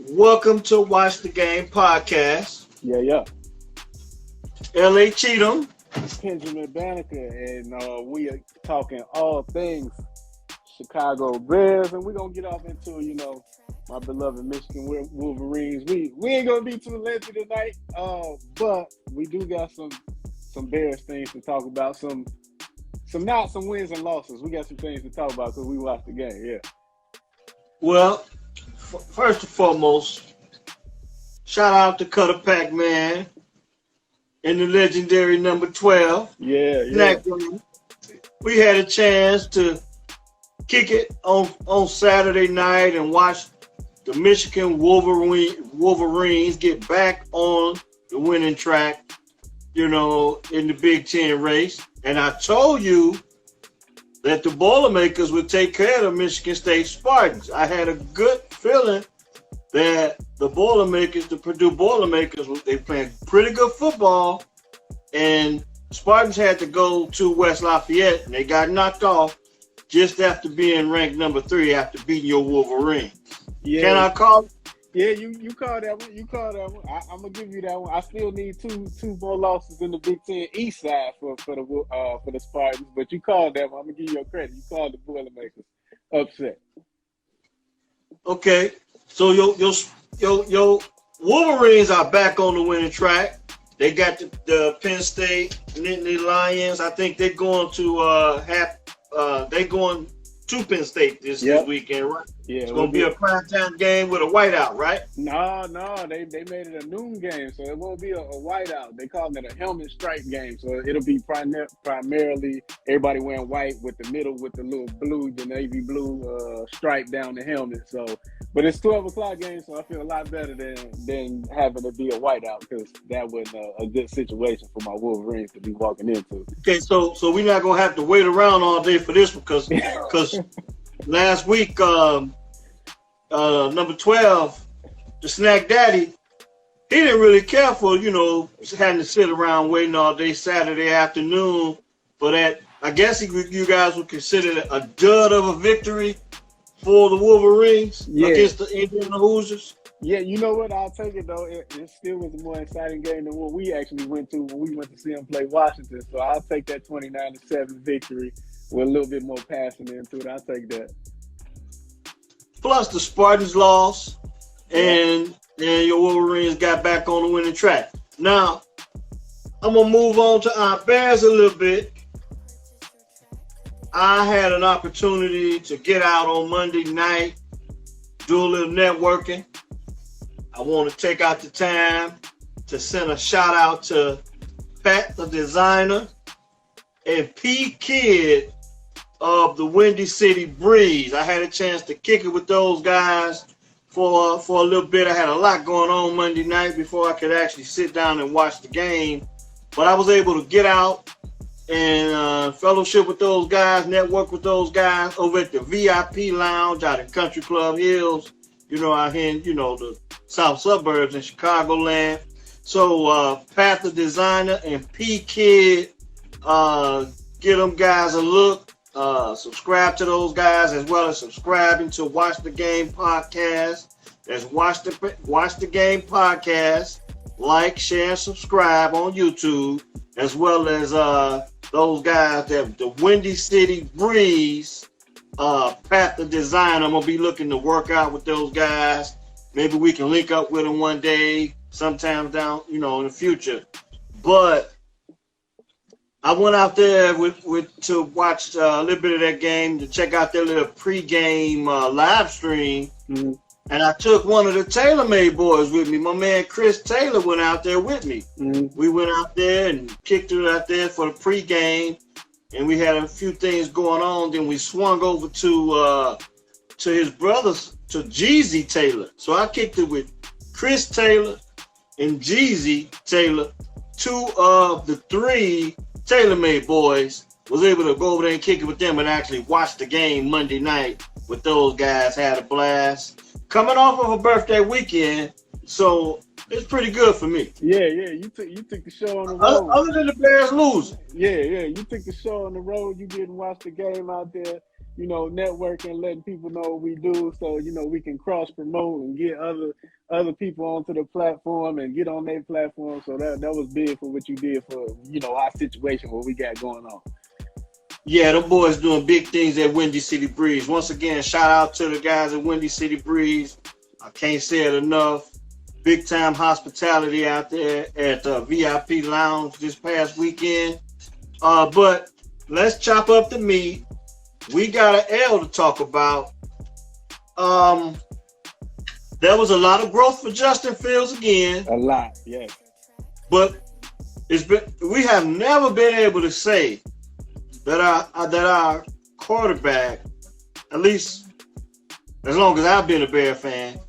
Welcome to Watch the Game podcast. Yeah. L.A. Cheatham. Benjamin Banneker, and we are talking all things Chicago Bears, and we're gonna get off into my beloved Michigan Wolverines. We ain't gonna be too lengthy tonight, but we do got some Bears things to talk about. Some wins and losses. We got some things to talk about because we watched the game. Yeah. Well, first and foremost, shout out to Cutter Pac-Man and the legendary number 12. Yeah. We had a chance to kick it on Saturday night and watch the Michigan Wolverines get back on the winning track, in the Big Ten race. And I told you that the Boilermakers would take care of Michigan State Spartans. I had a good feeling that the Purdue Boilermakers, they playing pretty good football, and Spartans had to go to West Lafayette, and they got knocked off just after being ranked number 3 after beating your Wolverines. Yeah. Can I call it? Yeah, you called that one. I'm gonna give you that one. I still need two more losses in the Big Ten East side for the Spartans, but you called that one. I'm gonna give you your credit. You called the Boilermakers upset. Okay, so your Wolverines are back on the winning track. They got the Penn State Nittany Lions. I think they're going to to Penn State this weekend, right? Yeah, it's gonna be a primetime game with a whiteout, right? No, they made it a noon game, so it won't be a whiteout. They call it a helmet stripe game, so it'll be primarily everybody wearing white with the middle with the little blue, the navy blue stripe down the helmet. So, but it's 12 o'clock game, so I feel a lot better than having to be a whiteout because that wasn't a good situation for my Wolverines to be walking into. Okay, so we're not gonna have to wait around all day for this because last week. Number 12, the Snack Daddy, he didn't really care for, having to sit around waiting all day Saturday afternoon for that. I guess you guys would consider it a dud of a victory for the Wolverines against the Indiana Hoosiers. Yeah, you know what? I'll take it, though. It still was a more exciting game than what we actually went to when we went to see them play Washington. So I'll take that 29-7 victory with a little bit more passing into it. I'll take that. Plus the Spartans lost, and your Wolverines got back on the winning track. Now, I'm going to move on to our Bears a little bit. I had an opportunity to get out on Monday night, do a little networking. I want to take out the time to send a shout out to Pat the Designer and P Kid of the Windy City Breeze. I had a chance to kick it with those guys for a little bit. I had a lot going on Monday night before I could actually sit down and watch the game. But I was able to get out and fellowship with those guys, network with those guys over at the VIP Lounge out in Country Club Hills, out here in, the south suburbs in Chicagoland. So Pat the Designer and P Kid, give them guys a look. Subscribe to those guys as well as subscribing to Watch the Game podcast. That's Watch the Game podcast. Like, share, and subscribe on YouTube, as well as those guys that the Windy City Breeze, Pat the Designer. I'm gonna be looking to work out with those guys. Maybe we can link up with them one day, sometime down, in the future. But I went out there to watch a little bit of that game, to check out their little pregame live stream. Mm-hmm. And I took one of the TaylorMade boys with me. My man Chris Taylor went out there with me. Mm-hmm. We went out there and kicked it out there for the pregame, and we had a few things going on. Then we swung over to his brothers, to Jeezy Taylor. So I kicked it with Chris Taylor and Jeezy Taylor, 2 of the 3 TaylorMade boys. Was able to go over there and kick it with them and actually watch the game Monday night with those guys. Had a blast. Coming off of a birthday weekend, so it's pretty good for me. Yeah. You took the show on the road. Other than the Bears losing. Yeah. You took the show on the road. You didn't watch the game out there. networking, letting people know what we do, so we can cross promote and get other people onto the platform and get on their platform. So that was big for what you did for our situation, what we got going on. Yeah, the boys doing big things at Windy City Breeze. Once again, shout out to the guys at Windy City Breeze. I can't say it enough. Big time hospitality out there at VIP Lounge this past weekend. But let's chop up the meat. We got an L to talk about. There was a lot of growth for Justin Fields again. A lot, yes. But we have never been able to say that our quarterback, at least as long as I've been a Bear fan,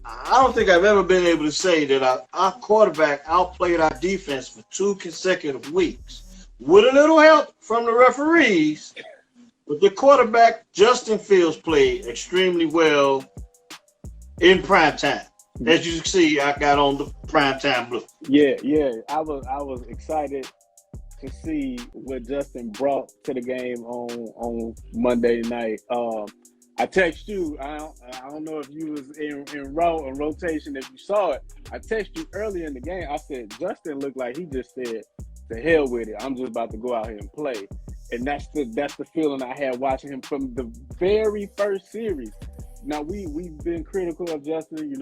I don't think I've ever been able to say that our quarterback outplayed our defense for 2 consecutive weeks. With a little help from the referees, but the quarterback, Justin Fields, played extremely well in prime time. As you can see, I got on the prime time blue. Yeah. I was excited to see what Justin brought to the game on Monday night. I text you. I don't know if you was in rotation. If you saw it, I text you early in the game. I said Justin looked like he just said, "To hell with it. I'm just about to go out here and play." And that's the feeling I had watching him from the very first series. Now we've been critical of Justin,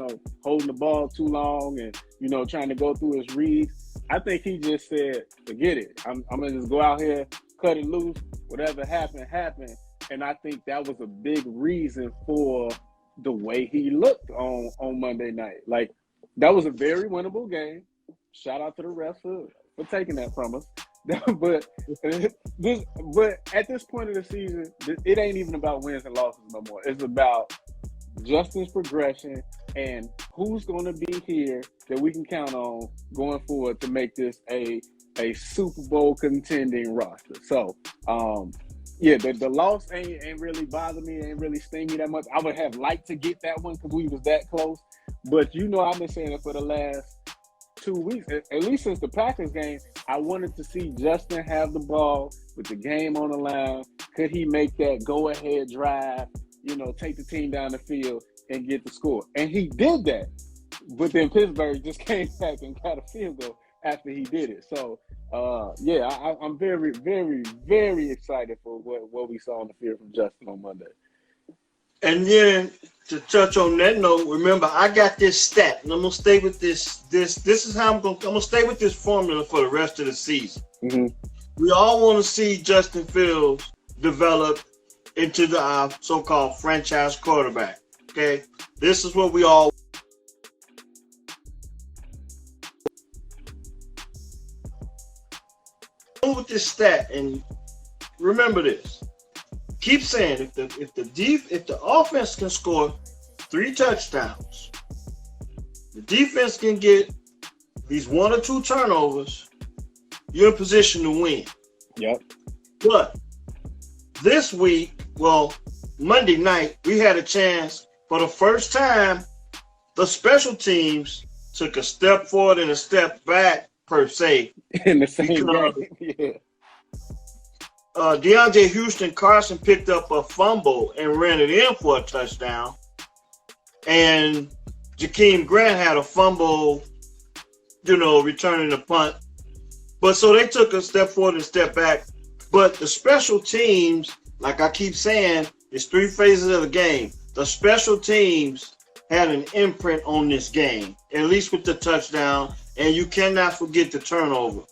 holding the ball too long and trying to go through his reads. I think he just said, "Forget it. I'm gonna just go out here, cut it loose. Whatever happened." And I think that was a big reason for the way he looked on Monday night. Like, that was a very winnable game. Shout out to the refs for taking that from us. but at this point of the season, it ain't even about wins and losses no more. It's about Justin's progression and who's going to be here that we can count on going forward to make this a Super Bowl contending roster. So, the loss ain't really bothered me, ain't really sting me that much. I would have liked to get that one because we was that close. But I've been saying it for the last 2 weeks, at least since the Packers game. I wanted to see Justin have the ball with the game on the line. Could he make that go-ahead drive, take the team down the field and get the score? And he did that. But then Pittsburgh just came back and got a field goal after he did it. So, I'm very, very, very excited for what we saw on the field from Justin on Monday. And then to touch on that note, remember I got this stat, and I'm gonna stay with this. This is how I'm gonna stay with this formula for the rest of the season. Mm-hmm. We all want to see Justin Fields develop into the so-called franchise quarterback. Okay, this is what we all. With this stat, and remember this. Keep saying if the offense can score 3 touchdowns, the defense can get these 1 or 2 turnovers, you're in position to win. Yep. But this week, Monday night, we had a chance for the first time. The special teams took a step forward and a step back, per se. In the same game. Yeah. DeAndre Houston Carson picked up a fumble and ran it in for a touchdown. And Jakeem Grant had a fumble, returning the punt. But so they took a step forward and step back. But the special teams, like I keep saying, it's 3 phases of the game. The special teams had an imprint on this game, at least with the touchdown. And you cannot forget the turnover.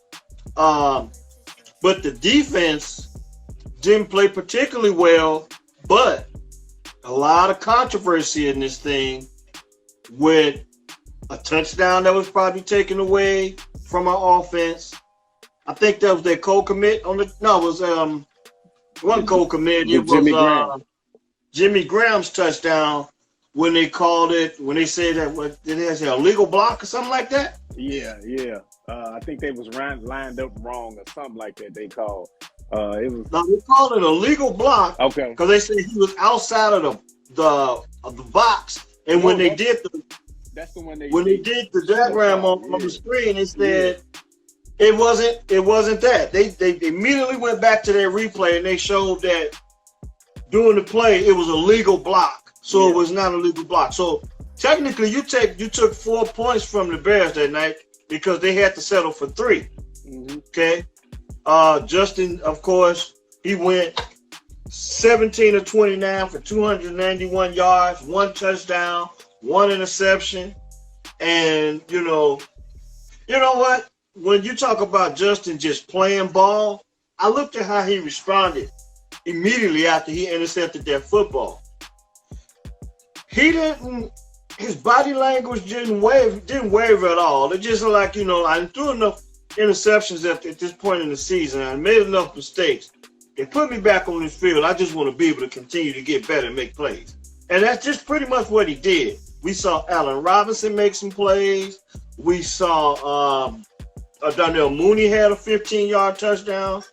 But the defense didn't play particularly well, but a lot of controversy in this thing with a touchdown that was probably taken away from our offense. I think that was their co-commit it wasn't co-commit. It was Jimmy Graham's touchdown when they said that did they say a legal block or something like that? Yeah. I think they was lined up wrong or something like that. They called. They called it a legal block. Okay. Because they said he was outside of the box, and when they did the diagram on the screen, it said it wasn't that. They immediately went back to their replay and they showed that during the play, it was a legal block. So Yeah. it was not a legal block. So technically, you took 4 points from the Bears that night because they had to settle for 3. Mm-hmm. Okay. Justin, of course, he went 17 of 29 for 291 yards, 1 touchdown, 1 interception. And, you know what? When you talk about Justin just playing ball, I looked at how he responded immediately after he intercepted that football. His body language didn't waver at all. It just like, I threw enough interceptions at this point in the season. I made enough mistakes. They put me back on this field. I just want to be able to continue to get better and make plays. And that's just pretty much what he did. We saw Allen Robinson make some plays. We saw Darnell Mooney had a 15-yard touchdown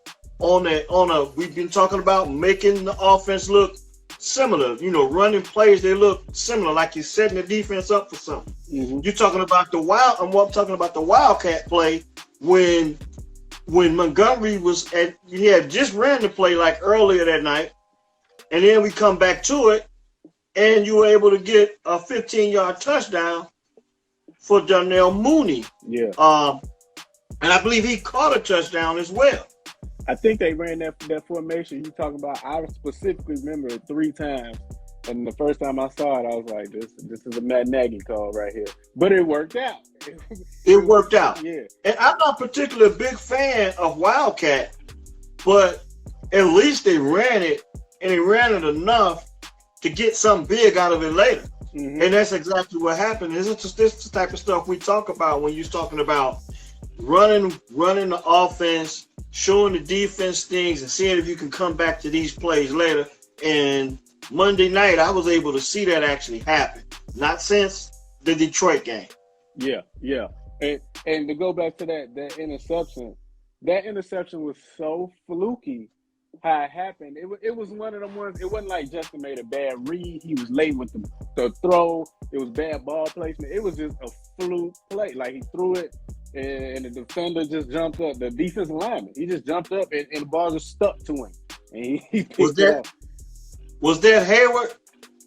we've been talking about making the offense look similar, running plays, they look similar, like you're setting the defense up for something. Mm-hmm. You're talking about the Wildcat play when Montgomery he had just ran the play like earlier that night, and then we come back to it, and you were able to get a 15-yard touchdown for Darnell Mooney. Yeah. And I believe he caught a touchdown as well. I think they ran that formation you talking about. I specifically remember it 3 times, and the first time I saw it, I was like, "This is a Matt Nagy call right here." But it worked out. It worked out. Yeah. And I'm not particularly a big fan of Wildcat, but at least they ran it, and they ran it enough to get something big out of it later. Mm-hmm. And that's exactly what happened. This is the type of stuff we talk about when you're talking about running the offense, showing the defense things, and seeing if you can come back to these plays later. And Monday night, I was able to see that actually happen. Not since the Detroit game. Yeah. And to go back to that interception was so fluky how it happened. It was one of them ones. It wasn't like Justin made a bad read. He was late with the throw. It was bad ball placement. It was just a fluke play. Like he threw it, and the defender just jumped up. The defensive lineman, he just jumped up, and the ball just stuck to him. And he picked it up. Was that Hayward?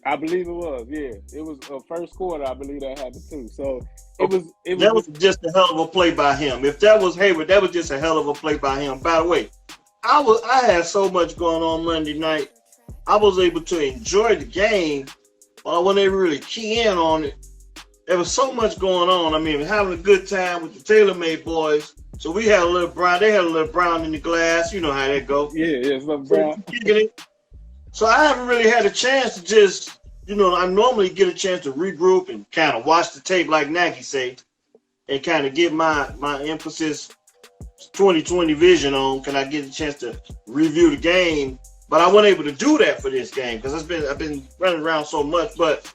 I believe it was. Yeah, it was first quarter. I believe that happened too. So it was just a hell of a play by him. If that was Hayward, that was just a hell of a play by him. By the way, I had so much going on Monday night. I was able to enjoy the game, but I wasn't able to really key in on it. There was so much going on. I mean, having a good time with the TaylorMade boys. So we had a little brown. They had a little brown in the glass. You know how that goes. Yeah, it's a brown. So I haven't really had a chance to just, I normally get a chance to regroup and kind of watch the tape like Nagy say, and kind of get my emphasis 2020 vision on. Can I get a chance to review the game? But I wasn't able to do that for this game because I've been running around so much. But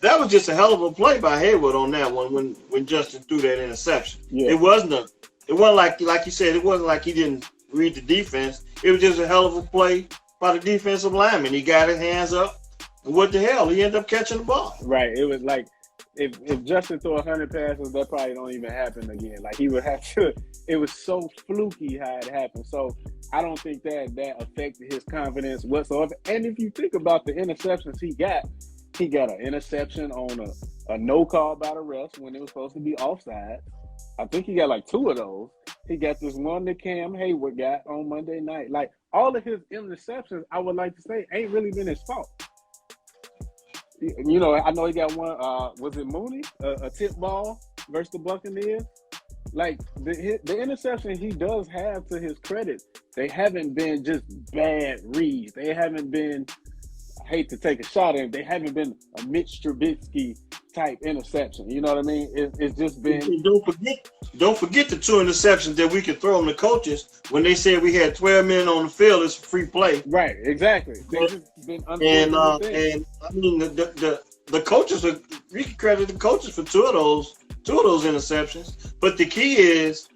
that was just a hell of a play by Hayward on that one when Justin threw that interception. Yeah. It wasn't like you said, it wasn't like he didn't read the defense. It was just a hell of a play by the defensive lineman. He got his hands up, and what the hell? He ended up catching the ball. Right. It was like if Justin threw 100 passes, that probably don't even happen again. Like he would have to. It was so fluky how it happened. So I don't think that affected his confidence whatsoever. And if you think about the interceptions he got an interception on a no call by the refs when it was supposed to be offside. I think he got like 2 of those. He got this one that Cam Hayward got on Monday night. Like all of his interceptions, I would like to say, ain't really been his fault. I know he got one. Was it Mooney? A tip ball versus the Buccaneers. Like the interception he does have, to his credit, they haven't been just bad reads. They haven't been. I hate to take a shot at him. They haven't been a Mitch Trubisky type interception. You know what I mean? It's just been. Don't forget the 2 interceptions that we could throw on the coaches when they said we had 12 men on the field. It's a free play. Right. Exactly. They've just been and I mean the coaches are. We can credit the coaches for 2 of those interceptions. But the key is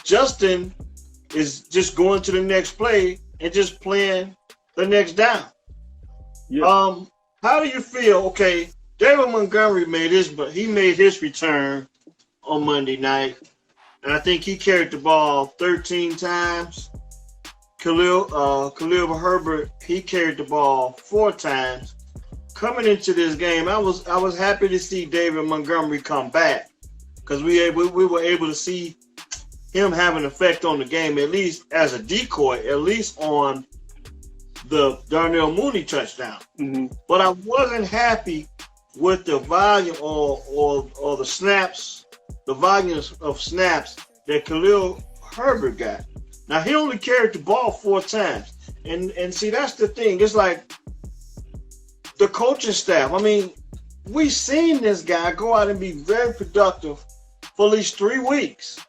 Justin is just going to the next play and just playing the next down. Yeah. How do you feel? Okay, David Montgomery made his return on Monday night, and I think he carried the ball 13 times Khalil Herbert, he carried the ball 4 times. Coming into this game, I was happy to see David Montgomery come back because we were able to see him have an effect on the game, at least as a decoy, at least on the Darnell Mooney touchdown. Mm-hmm. But I wasn't happy with the volume or the snaps, the volume of snaps that Khalil Herbert got. Now he only carried the ball 4 times, and see that's the thing. It's like the coaching staff. I mean, we've seen this guy go out and be very productive for at least 3 weeks,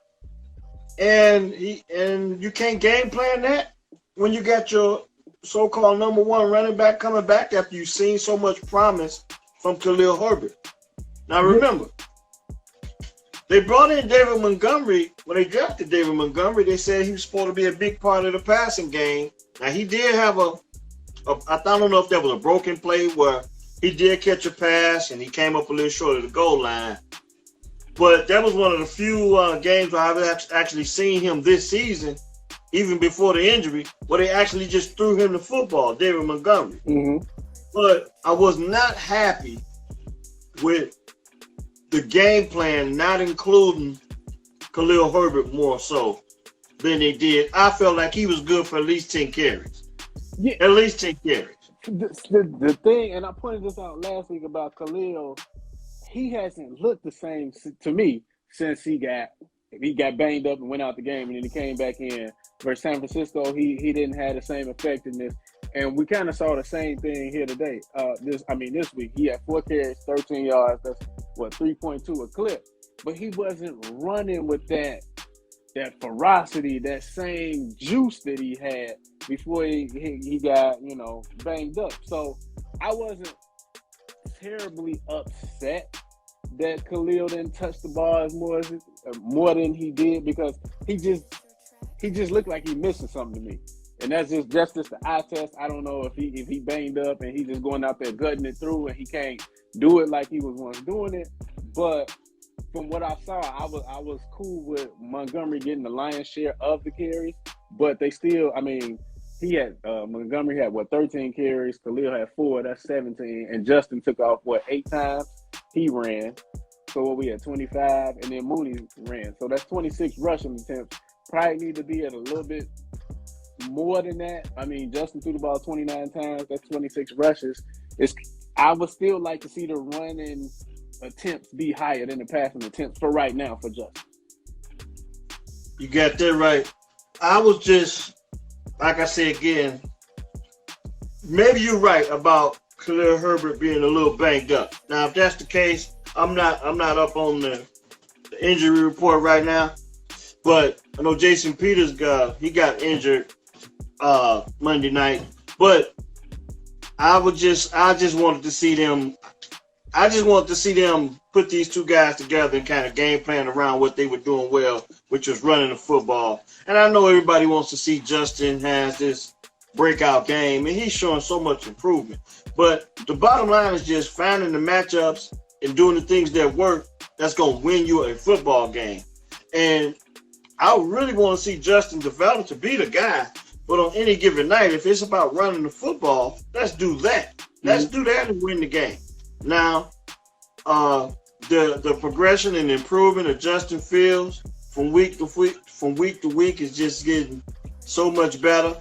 and you can't game plan that when you got your so-called number 1 running back coming back after you've seen so much promise from Khalil Herbert. Now remember, they brought in David Montgomery. When they drafted David Montgomery, they said he was supposed to be a big part of the passing game. Now he did have I don't know if that was a broken play where he did catch a pass and he came up a little short of the goal line. But that was one of the few games where I've actually seen him this season, even before the injury, where they actually just threw him the football, David Montgomery. Mm-hmm. But I was not happy with the game plan, not including Khalil Herbert more so than they did. I felt like he was good for at least 10 carries. Yeah. At least 10 carries. The thing, and I pointed this out last week about Khalil, he hasn't looked the same to me since he got banged up and went out the game, and then he came back in. Versus San Francisco, he didn't have the same effectiveness. And we kind of saw the same thing here today. This week he had 4 carries, 13 yards. That's 3.2 a clip. But he wasn't running with that ferocity, that same juice that he had before he got banged up. So I wasn't terribly upset that Khalil didn't touch the ball more than he did, because he just looked like he missing something to me. And that's just the eye test. I don't know if he banged up and he just going out there gutting it through and he can't do it like he was once doing it. But from what I saw, I was cool with Montgomery getting the lion's share of the carries. But they still, he had Montgomery had 13 carries, Khalil had 4, that's 17, and Justin took off 8 times he ran. So we had 25, and then Mooney ran. So that's 26 rushing attempts. Probably need to be at a little bit more than that. Justin threw the ball 29 times. That's 26 rushes. I would still like to see the running attempts be higher than the passing attempts for right now for Justin. You got that right. I was just, like I said again, maybe you're right about Khalil Herbert being a little banged up. Now, if that's the case, I'm not up on the injury report right now, but I know Jason Peters he got injured Monday night, but I just wanted to see them. I just wanted to see them put these 2 guys together and kind of game plan around what they were doing well, which was running the football. And I know everybody wants to see Justin has this breakout game, and he's showing so much improvement. But the bottom line is just finding the matchups and doing the things that work that's going to win you a football game. And I really want to see Justin develop to be the guy. But on any given night, if it's about running the football, let's do that. Let's do that and win the game. Now, the progression and improvement of Justin Fields from week to week is just getting so much better.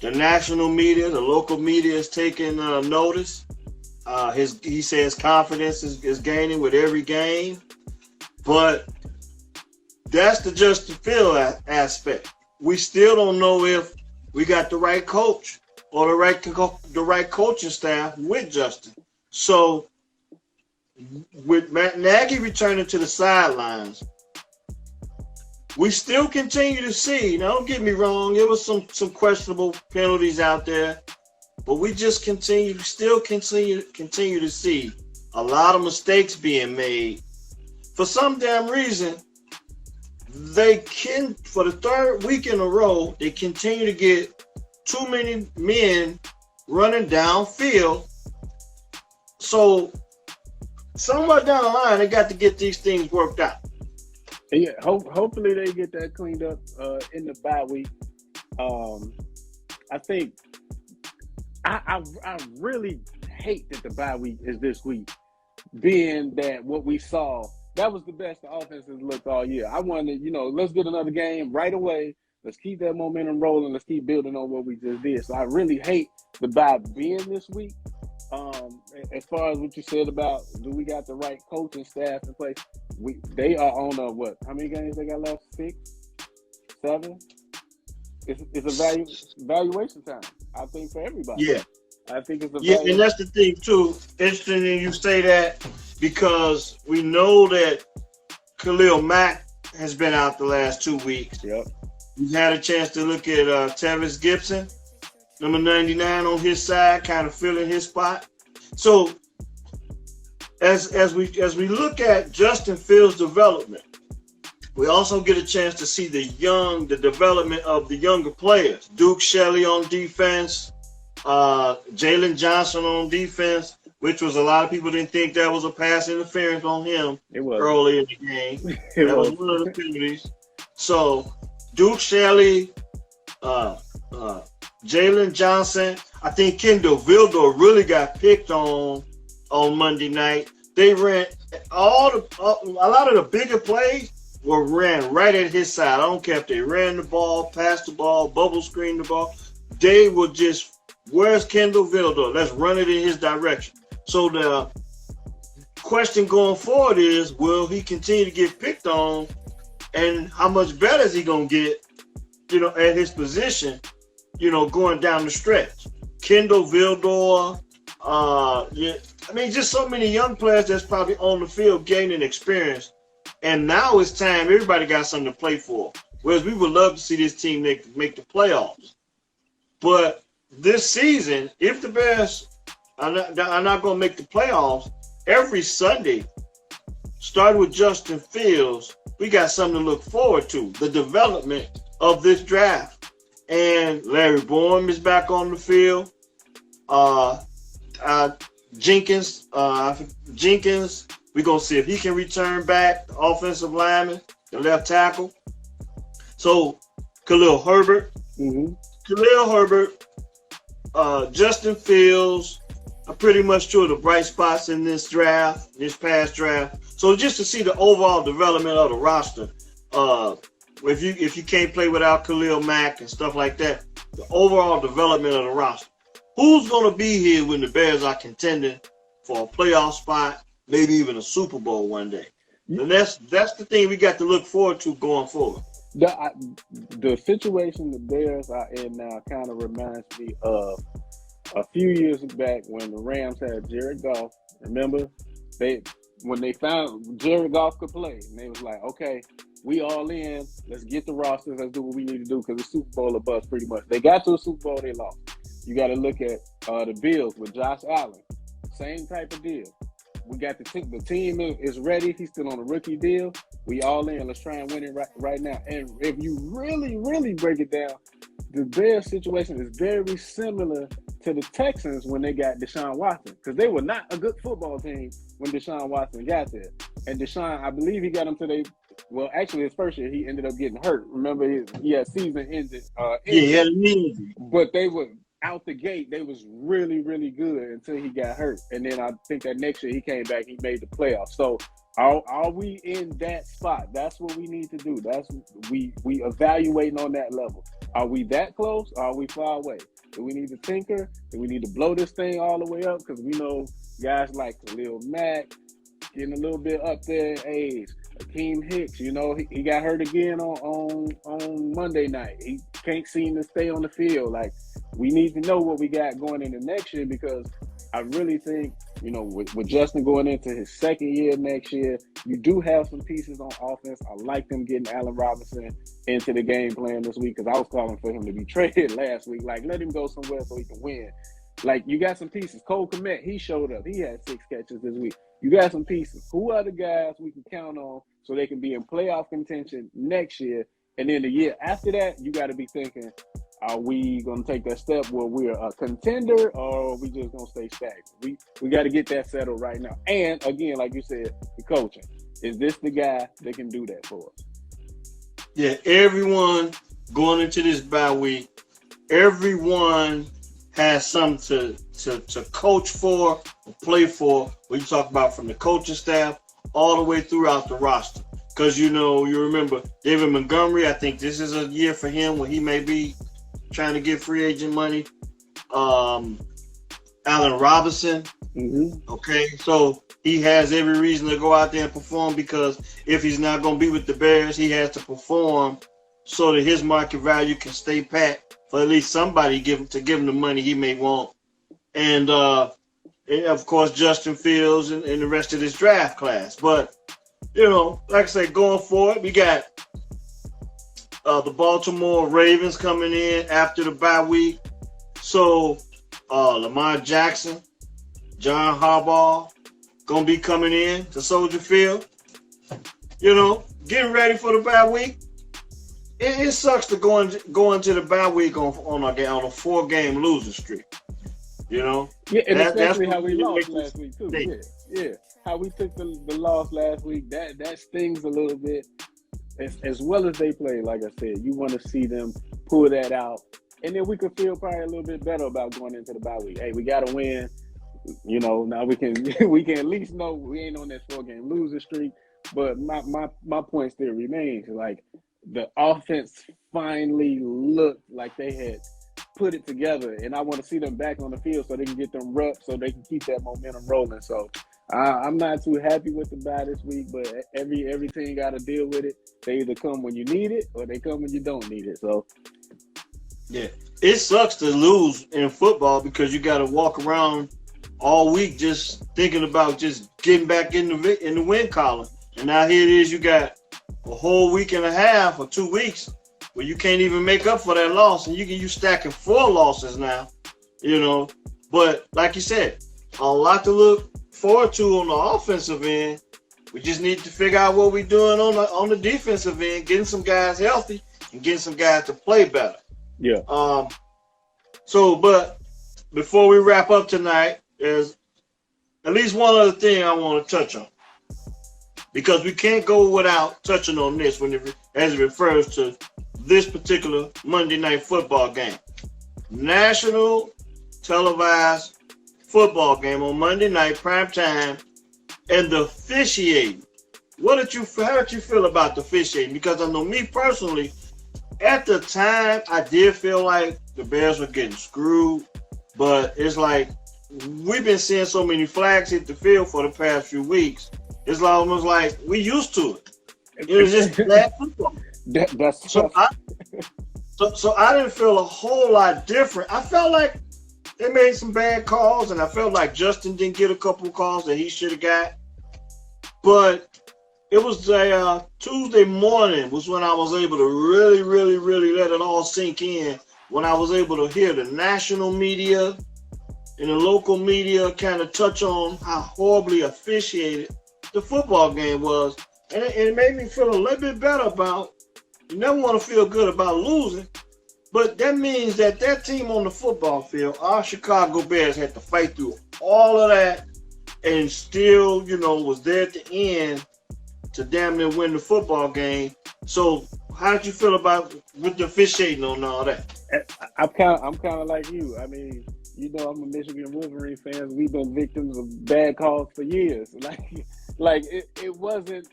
The national media, the local media is taking notice. He says confidence is gaining with every game. But that's the Justin Fields aspect. We still don't know if we got the right coach or the right coaching staff with Justin. So with Matt Nagy returning to the sidelines, we still continue to see. Now, don't get me wrong, there was some questionable penalties out there, but we just continue to see a lot of mistakes being made. For some damn reason, for the 3rd week in a row, they continue to get too many men running downfield. So somewhere down the line, they got to get these things worked out. Yeah, hopefully they get that cleaned up in the bye week. I think I really hate that the bye week is this week, being that what we saw, that was the best the offenses looked all year. I wanted, let's get another game right away. Let's keep that momentum rolling. Let's keep building on what we just did. So I really hate the bye being this week. As far as what you said about, do we got the right coaching staff in place? They are on what? How many games they got left? 6, 7? It's evaluation time, I think, for everybody. Yeah. I think it's and that's the thing too. Interesting that you say that, because we know that Khalil Mack has been out the last 2 weeks. Yep. We've had a chance to look at Tavis Gibson, number 99 on his side, kind of filling his spot. So as we look at Justin Fields' development, we also get a chance to see the development of the younger players. Duke Shelley on defense, Jalen Johnson on defense, which was, a lot of people didn't think that was a pass interference on him early in the game. That was one of the penalties. So Duke Shelley, Jalen Johnson. I think Kendall Vildor really got picked on Monday night. They ran a lot of the bigger plays were ran right at his side. I don't care if they ran the ball, passed the ball, bubble screened the ball. They were just, where's Kendall Vildor? Let's run it in his direction. So the question going forward is, will he continue to get picked on, and how much better is he going to get, at his position, going down the stretch? Kendall Vildor, just so many young players that's probably on the field gaining experience. And now it's time, everybody got something to play for. Whereas we would love to see this team make the playoffs. But this season, if the Bears are not going to make the playoffs, every Sunday, starting with Justin Fields, we got something to look forward to, the development of this draft. And Larry Borom is back on the field. Jenkins, we're going to see if he can return back, the offensive lineman, the left tackle. So, Khalil Herbert. Mm-hmm. Khalil Herbert, Justin Fields are pretty much two of the bright spots in this past draft. So, just to see the overall development of the roster, if you can't play without Khalil Mack and stuff like that, the overall development of the roster. Who's going to be here when the Bears are contending for a playoff spot, maybe even a Super Bowl one day? And that's the thing we got to look forward to going forward. The situation the Bears are in now kind of reminds me of a few years back when the Rams had Jared Goff. Remember, when they found Jared Goff could play, and they was like, okay, we all in. Let's get the rosters. Let's do what we need to do, because the Super Bowl or bust, pretty much. They got to the Super Bowl, they lost. You got to look at the Bills with Josh Allen. Same type of deal. We got the team is ready. He's still on a rookie deal. We all in. Let's try and win it right now. And if you really, really break it down, the Bears situation is very similar to the Texans when they got Deshaun Watson, because they were not a good football team when Deshaun Watson got there. And Deshaun, I believe he got them to actually his first year he ended up getting hurt. Remember, he had season ended. But they were out the gate, they was really, really good until he got hurt. And then I think that next year he came back, he made the playoffs. So are we in that spot? That's what we need to do. That's we evaluating on that level. Are we that close? Or are we far away? Do we need to tinker? Do we need to blow this thing all the way up? Because we know guys like Khalil Mack getting a little bit up there in age. Akeem Hicks, he got hurt again on Monday night. He can't seem to stay on the field. Like, we need to know what we got going into next year, because I really think, with Justin going into his second year next year, you do have some pieces on offense. I like them getting Allen Robinson into the game plan this week, because I was calling for him to be traded last week. Like, let him go somewhere so he can win. Like, you got some pieces. Cole Kmet, he showed up. He had 6 catches this week. You got some pieces. Who are the guys we can count on so they can be in playoff contention next year? And then the year after that, you got to be thinking, are we going to take that step where we're a contender, or are we just going to stay stagnant? We got to get that settled right now. And, again, like you said, the coaching. Is this the guy that can do that for us? Yeah, everyone going into this bye week everyone has something to coach for or play for. When you talk about from the coaching staff all the way throughout the roster. Because, you remember David Montgomery, I think this is a year for him when he may be trying to get free agent money. Allen Robinson. Mm-hmm. Okay, so he has every reason to go out there and perform, because if he's not going to be with the Bears, he has to perform so that his market value can stay pat for at least somebody to give him the money he may want. And of course, Justin Fields and the rest of this draft class. But, like I say, going forward, we got the Baltimore Ravens coming in after the bye week. So Lamar Jackson, John Harbaugh going to be coming in to Soldier Field. Getting ready for the bye week. It sucks to go into the bye week on a 4-game losing streak. Yeah, and especially how we lost last week too. Yeah. How we took the loss last week, that stings a little bit. As well as they play, like I said, you want to see them pull that out, and then we could feel probably a little bit better about going into the bye week. Hey, we got to win. Now we can at least know we ain't on that 4-game losing streak. But my point still remains, like, the offense finally looked like they had put it together, and I want to see them back on the field so they can get them reps, so they can keep that momentum rolling. So I'm not too happy with the bye this week, but every team got to deal with it. They either come when you need it or they come when you don't need it. So yeah, it sucks to lose in football because you got to walk around all week just thinking about just getting back in the win column, and now here it is, you got a whole week and a half or 2 weeks where you can't even make up for that loss, and you stacking 4 losses now, But like you said, a lot to look forward to on the offensive end. We just need to figure out what we're doing on the defensive end, getting some guys healthy and getting some guys to play better. Yeah. But before we wrap up tonight, there's at least one other thing I want to touch on, because we can't go without touching on this as it refers to this particular Monday Night Football game. National televised football game on Monday night, prime time, and the officiating. How did you feel about the officiating? Because I know me personally, at the time, I did feel like the Bears were getting screwed, but it's like we've been seeing so many flags hit the field for the past few weeks. It's almost like we used to it. It was just bad football. That's so I didn't feel a whole lot different. I felt like they made some bad calls, and I felt like Justin didn't get a couple of calls that he should have got. But it was Tuesday morning was when I was able to really, really, really let it all sink in, when I was able to hear the national media and the local media kind of touch on how horribly officiated the football game was. And it made me feel a little bit better about, you never want to feel good about losing, but that means that team on the football field, our Chicago Bears, had to fight through all of that and still, was there at the end to damn near win the football game. So how did you feel with the officiating on all that? I'm kind of like you. I mean, I'm a Michigan Wolverine fan. We've been victims of bad calls for years. It wasn't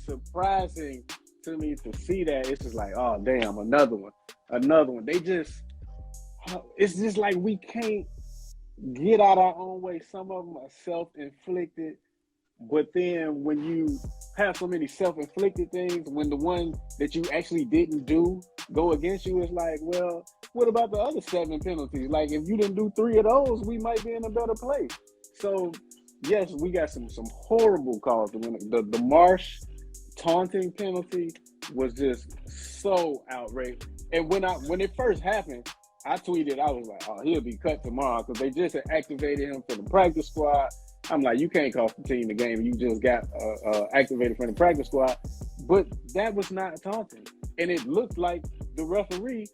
surprising to me to see that. It's just like, oh damn, another one. It's just like we can't get out our own way. Some of them are self-inflicted, but then when you have so many self-inflicted things, when the one that you actually didn't do go against you, it's like, well, what about the other 7 penalties? Like, if you didn't do 3 of those, we might be in a better place. So yes, we got some horrible calls. The Marsh taunting penalty was just so outrageous. And when it first happened, I tweeted, I was like, oh, he'll be cut tomorrow, because they just activated him for the practice squad. I'm like, you can't cost the team the game. You just got activated from the practice squad. But that was not taunting. And it looked like the referee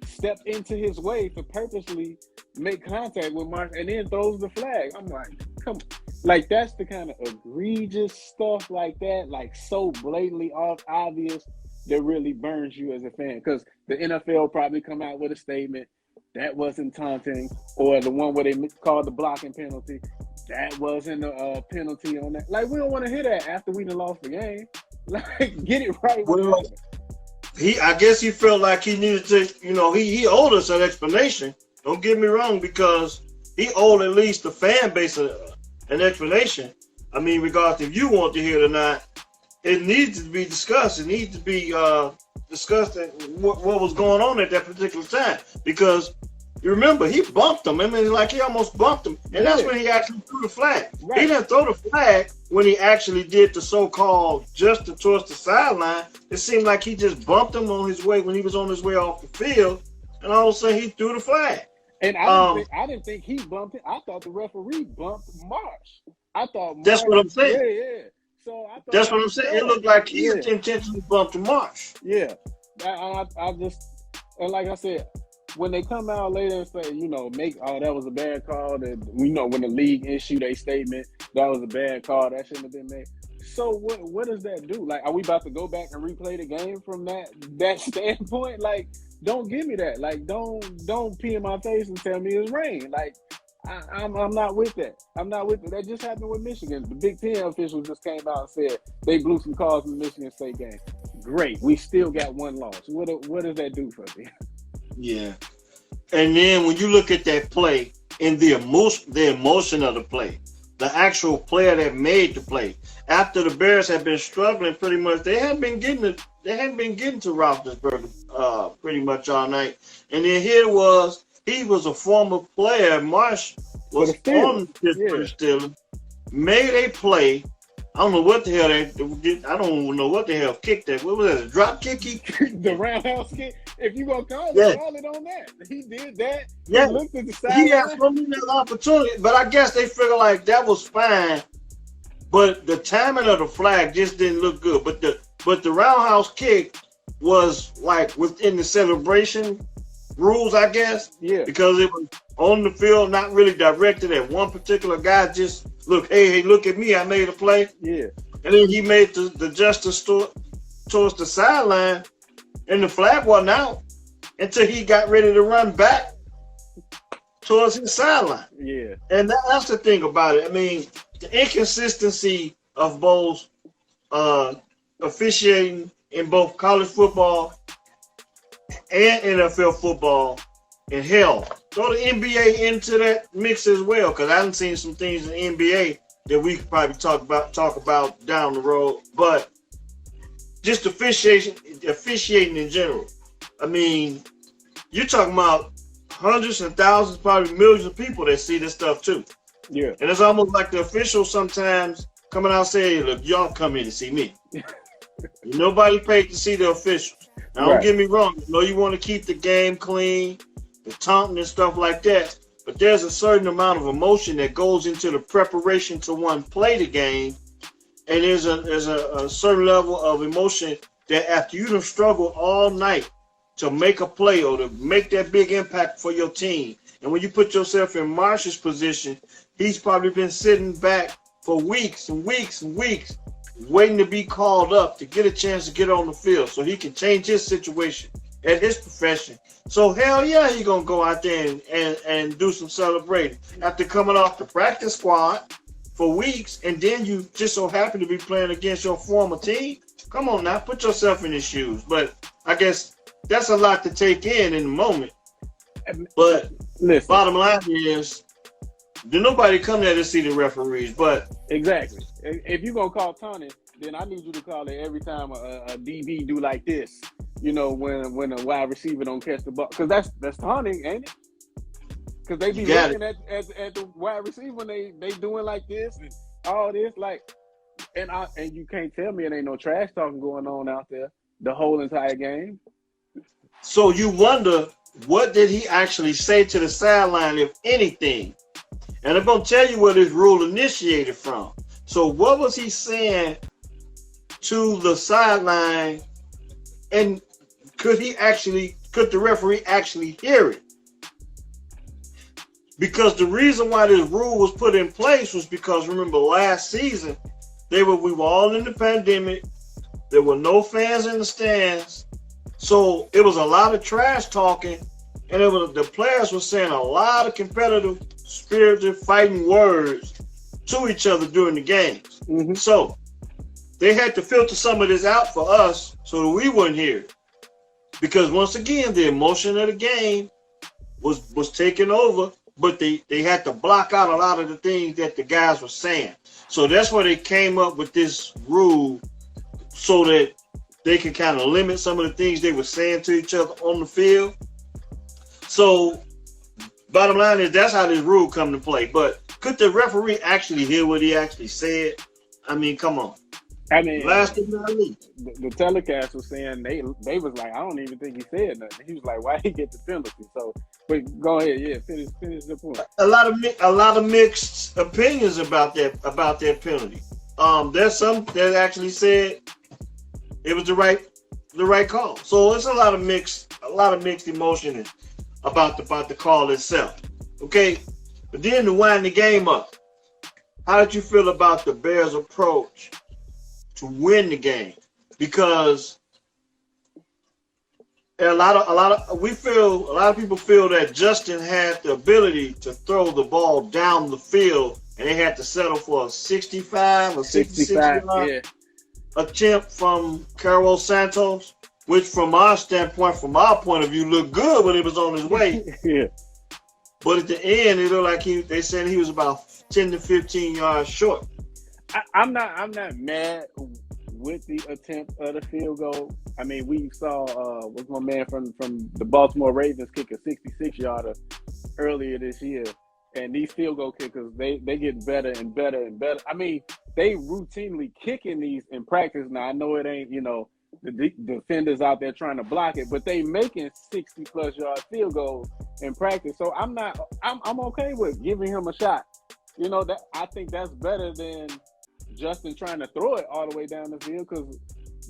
stepped into his way to purposely make contact with Marsh and then throws the flag. I'm like, come on. Like, that's the kind of egregious stuff like that, like so blatantly obvious, that really burns you as a fan. Because the NFL probably come out with a statement that wasn't taunting, or the one where they called the blocking penalty, that wasn't a penalty on that. Like, we don't want to hear that after we done lost the game. Like, get it right. Well, I guess he felt like he needed to, he owed us an explanation. Don't get me wrong, because he owed at least the fan base an explanation. I mean, regardless if you want to hear it or not, it needs to be discussed. It needs to be discussed what was going on at that particular time. Because you remember, he bumped him. I mean, like he almost bumped him. And that's when he actually threw the flag. Right. He didn't throw the flag when he actually did the so-called gesture towards the sideline. It seemed like he just bumped him on his way when he was on his way off the field. And all of a sudden, he threw the flag. And I didn't think he bumped it. I thought the referee bumped Marsh. I thought Marsh, that's what I'm saying. Yeah. So I thought that's what I'm saying. It looked like he intentionally bumped Marsh. Yeah. I just, and like I said, when they come out later and say, that was a bad call, that when the league issued a statement, that was a bad call, that shouldn't have been made. So what does that do? Like, are we about to go back and replay the game from that standpoint? Like, don't give me that. Like, don't pee in my face and tell me it's rain. Like, I'm not with that. I'm not with it. That just happened with Michigan. The Big Ten officials just came out and said they blew some calls in the Michigan State game. Great. We still got one loss. What does that do for me? Yeah. And then when you look at that play and the emotion of the play, the actual player that made the play, after the Bears had been struggling pretty much, they hadn't been getting to Roethlisberger pretty much all night. And then here he was a former player. Marsh was on the Pittsburgh Steelers, made a play. I don't know what the hell I don't know what the hell kicked that. What was that? A drop kick? The roundhouse kick. If you gonna call it, call it on that. He did that. Yeah. He looked at the side. He had so many opportunities, but I guess they figured like that was fine. But the timing of the flag just didn't look good. But the roundhouse kick was like within the celebration rules, I guess. Yeah. Because it was on the field, not really directed at one particular guy. Just look, hey, look at me, I made a play. Yeah. And then he made the gesture towards the sideline, and the flag wasn't out until he got ready to run back towards his sideline. Yeah. And that's the thing about it. I mean, the inconsistency of both officiating in both college football and NFL football, and hell, throw the NBA into that mix as well, because I haven't seen some things in the NBA that we could probably talk about down the road. But just officiating in general. I mean, you're talking about hundreds and thousands, probably millions of people that see this stuff too. Yeah. And it's almost like the officials sometimes coming out saying, look, y'all come in to see me. Nobody paid to see the officials. Now, don't get me wrong. You want to keep the game clean, the taunting and stuff like that. But there's a certain amount of emotion that goes into the preparation to one play the game. And there's a certain level of emotion that after you've struggled all night to make a play or to make that big impact for your team. And when you put yourself in Marsh's position, he's probably been sitting back for weeks and weeks and weeks, waiting to be called up to get a chance to get on the field so he can change his situation at his profession. So hell yeah, he's going to go out there and do some celebrating. After coming off the practice squad for weeks, and then you just so happen to be playing against your former team, come on now, put yourself in his shoes. But I guess that's a lot to take in the moment. But listen, bottom line is, did nobody come there to see the referees? But exactly, if you're gonna call taunting, then I need you to call it every time a DB do like this. When a wide receiver don't catch the ball, because that's taunting, ain't it? Because they be looking at the wide receiver when they doing like this and all this, like, and you can't tell me it ain't no trash talking going on out there the whole entire game. So you wonder, what did he actually say to the sideline, if anything? And I'm going to tell you where this rule initiated from. So what was he saying to the sideline, and could the referee actually hear it? Because the reason why this rule was put in place was because, remember, last season, we were all in the pandemic. There were no fans in the stands. So it was a lot of trash talking, and the players were saying a lot of competitive, spirited, fighting words to each other during the games. Mm-hmm. So they had to filter some of this out for us so that we wouldn't hear it. Because once again, the emotion of the game was taken over, but they had to block out a lot of the things that the guys were saying. So that's why they came up with this rule so that they can kind of limit some of the things they were saying to each other on the field. So bottom line is that's how this rule come to play. But could the referee actually hear what he actually said? I mean, come on. I mean, Last but not least, the telecast was saying they was like, I don't even think he said nothing. He was like, why he get the penalty? So, but go ahead, yeah, finish the point. a lot of mixed opinions about that penalty. There's some that actually said it was the right call. So it's a lot of mixed emotion about the call itself. Okay, but then to wind the game up, how did you feel about the Bears' approach to win the game? Because a lot of people feel that Justin had the ability to throw the ball down the field, and they had to settle for a 65 or 66 yard attempt from Carlos Santos, which from our point of view, looked good when it was on his way. Yeah. But at the end, it looked like they said he was about 10 to 15 yards short. I'm not mad with the attempt of the field goal. I mean, we saw what's my man from the Baltimore Ravens kick a 66-yarder earlier this year, and these field goal kickers they get better and better and better. I mean, they routinely kicking these in practice. Now I know it ain't the defenders out there trying to block it, but they making 60+ yard field goals in practice. So I'm okay with giving him a shot. That I think that's better than Justin trying to throw it all the way down the field, because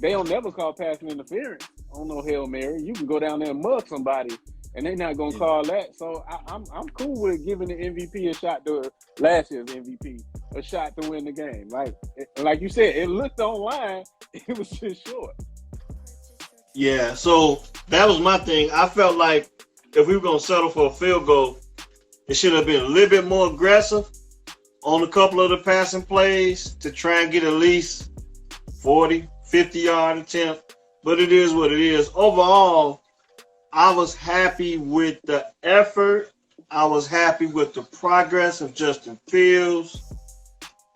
they don't never call passing interference on no Hail Mary. You can go down there and mug somebody, and they're not gonna call that. So I'm cool with giving the MVP a shot to last year's MVP a shot to win the game. Like you said, it looked online, it was just short. Yeah, so that was my thing. I felt like if we were gonna settle for a field goal, it should have been a little bit more aggressive on a couple of the passing plays to try and get at least 40, 50-yard attempt. But it is what it is. Overall, I was happy with the effort. I was happy with the progress of Justin Fields.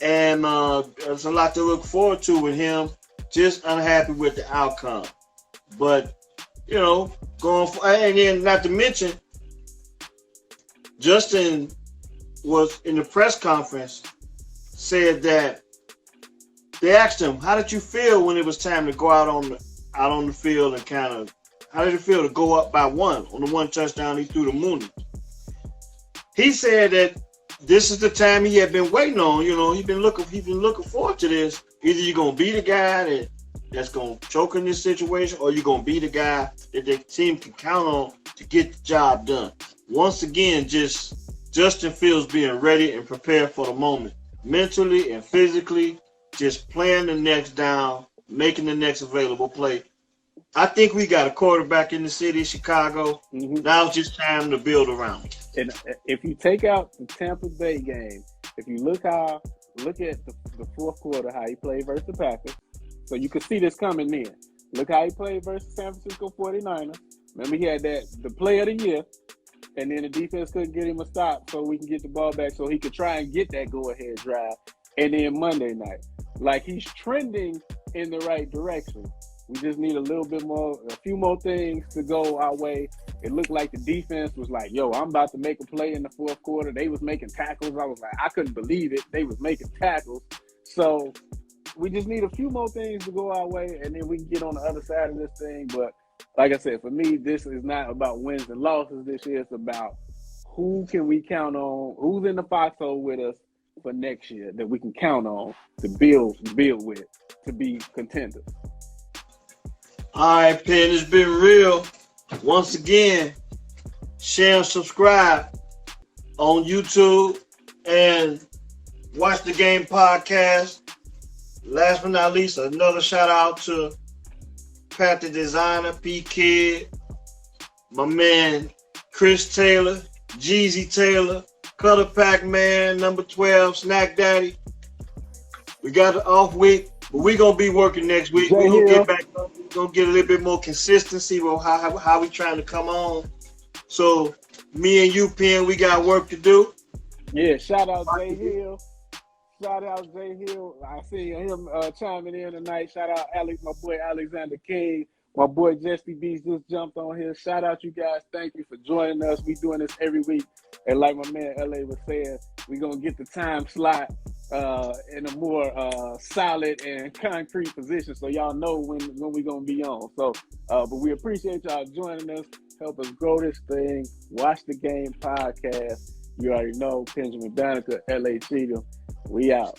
And there's a lot to look forward to with him. Just unhappy with the outcome. But, going for, and then not to mention, Justin was in the press conference, said that they asked him, how did you feel when it was time to go out on the field and how did it feel to go up by one on the one touchdown he threw to Mooney? He said that this is the time he had been waiting on. He's been looking forward to this. Either you're gonna be the guy that's gonna choke in this situation, or you're gonna be the guy that the team can count on to get the job done. Once again, just Justin Fields being ready and prepared for the moment, mentally and physically, just playing the next down, making the next available play. I think we got a quarterback in the city of Chicago. Mm-hmm. Now it's just time to build around it. And if you take out the Tampa Bay game, if you look at the fourth quarter, how he played versus the Packers, so you could see this coming in. Look how he played versus San Francisco 49ers. Remember, he had the play of the year, and then the defense couldn't get him a stop so we can get the ball back so he could try and get that go-ahead drive. And then Monday night, he's trending in the right direction. We just need a few more things to go our way. It looked like the defense was like, yo, I'm about to make a play in the fourth quarter. They was making tackles. I was like, I couldn't believe it. They was making tackles. So we just need a few more things to go our way, and then we can get on the other side of this thing. But like I said, for me, this is not about wins and losses this year. It's about who can we count on, who's in the foxhole with us for next year that we can count on to build with, to be contenders. All right, Penn, it's been real. Once again, share and subscribe on YouTube and Watch the Game podcast. last but not least, another shout out to Pat the Designer, P Kid, my man Chris Taylor, Jeezy Taylor, Cutter Pac Man, number 12, Snack Daddy. We got an off week, but we're gonna be working next week. We're gonna get back, we're gonna get a little bit more consistency with how we trying to come on. So me and you, Penn, we got work to do. Yeah, shout out Jay Hill. Shout out Jay Hill. I see him chiming in tonight. Shout out Alex, my boy Alexander King. My boy Jesse Beast just jumped on here. Shout out you guys. Thank you for joining us. We doing this every week. And like my man LA was saying, we're going to get the time slot in a more solid and concrete position so y'all know when we're going to be on. So, but we appreciate y'all joining us. Help us grow this thing. Watch the Game podcast. You already know, Benjamin Danica, LA Cheatham. We out.